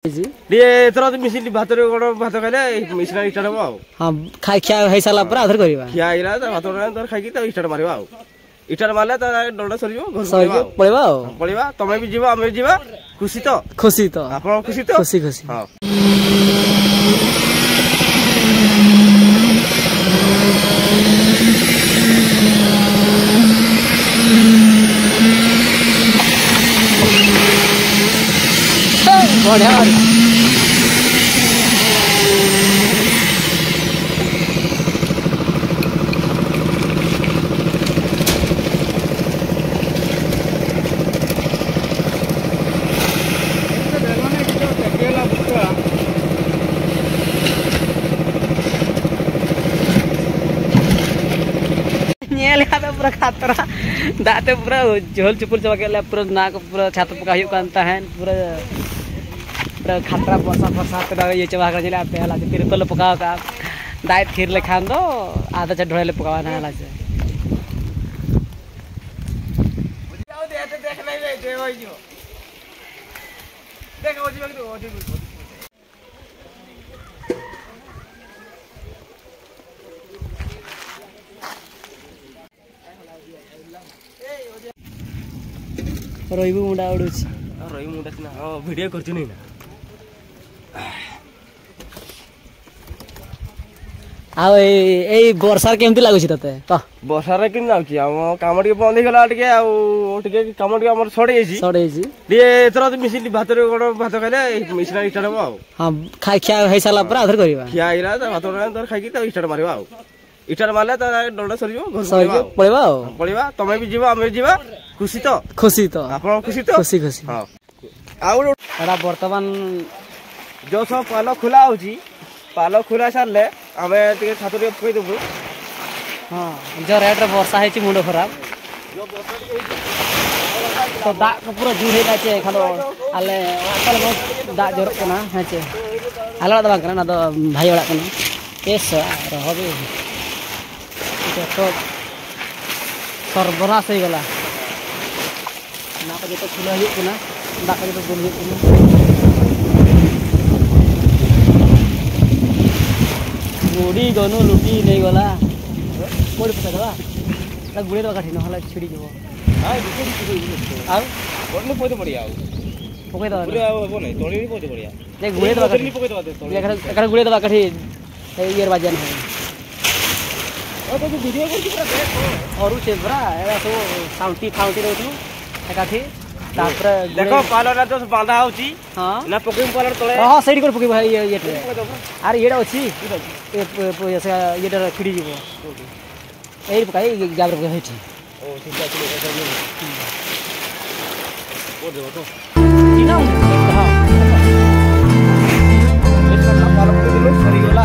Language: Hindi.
ଏଥର ମିଶିଲି ଭାତରେ କଣ ଭାତ ଖାଇଲେ ମିଶିଲା ଇଷ୍ଟାର୍ଟ ହବ ଆଉ। ହଁ ଖିଆ ହେଇସାରିଲା ପରେ ଆଉଥରେ କରିବା। ଖିଆ ହେଇଗଲା ଭାତ ଖାଇକି ତା ଇଷ୍ଟାର୍ଟ ମାରିବା ଆଉ। ଇଷ୍ଟାର୍ଟ ମାରିଲେ ତା ଡଣ୍ଡ ସରିଯିବ ପଳେଇବା ଆଉ। ପଳେଇବା ତମେ ବି ଯିବ ଆମେ ବି ଯିବା। ଖୁସି ତ? ଖୁସି ତ। ଆପଣ ଖୁସି ତ? ଖୁସି ଖୁସି। ହଁ। बढ़िया पूरा खातरा दाते पूरा झोल चुपुर चबा के पूरा नाक पूरा छात पका पूरा पूरा खातरा बरसा ये चबा कर तिरपल पका दाय थिर लेखान दो आधा चा ढोले पकावा ना हला से रोइबु मुंडा उडुछ रोइ मुंडा सिना हां वीडियो करछु नै ना आ ए वर्षा केमती लागुछ तते त वर्षा रे किन लाउछि हम काम टिके बंद हे गला टिके आ टिके काम टिके हमर सडे जैछि एथर मिसिली भाତରେ कोन भात खाइले मिसना इष्टार्ट हबो आ। हां खिया ହେଇସାରିଲା ପରେ ଆଉଥରେ କରିବା। खिया ହେଇला भात खाइकी ता इष्टार्ट मारिबा आ। इष्टार्ट मारले ता डंडा सरियो घर पळेबा आ। पळेबा तमे भी जीवा हम भी जीवा। खुशी तो? खुशी तो। आपण खुशी तो? खुशी खुशी। हां आउ एडा वर्तमान जो सब पालो खुला होची पालो खुला सारले हमें टिके छातरी पकई देबु। हां जो रेट रे वर्षा हेची मुंडो खराब जो वर्षा तो दा पूरा जुर हेला छे खालो आले आकल दा जरक कना हेचे आला दा बांकना ना दो भाई वाला कना केस रहबे तो सर्वनाश हो गला ना तो जो खुला हो कना दा का जो बोल हो कना गुड़ी गनु लुटी नहीं गला कोड पता दवा ता गुड़ी दवा काठी न हला छिड़ी जबो हां आ कोडने पयते बढ़िया आ पकई दवा पूरा हो नहीं तोड़ी भी पयते बढ़िया ले गुड़ी दवा काठी पकई दवा दे एकरा गुड़ी दवा काठी ईयर बाजन है ओ तो वीडियो कर पूरा देख और से बरा एरा तो साउंटी फाउंटी रहथु एकाठी तापर देखो पालो ना तो बांधा होची हां ना पकई पालो तळे हां साइड कर पकई भाई ये अरे येडा अछि ऐसे येडा खिड़ी जीवो एई पकाई गाबर पकई हेठी ओ ठीक है ओ देबो तो किना हां ऐसा पालो पकई दिलो सरी गला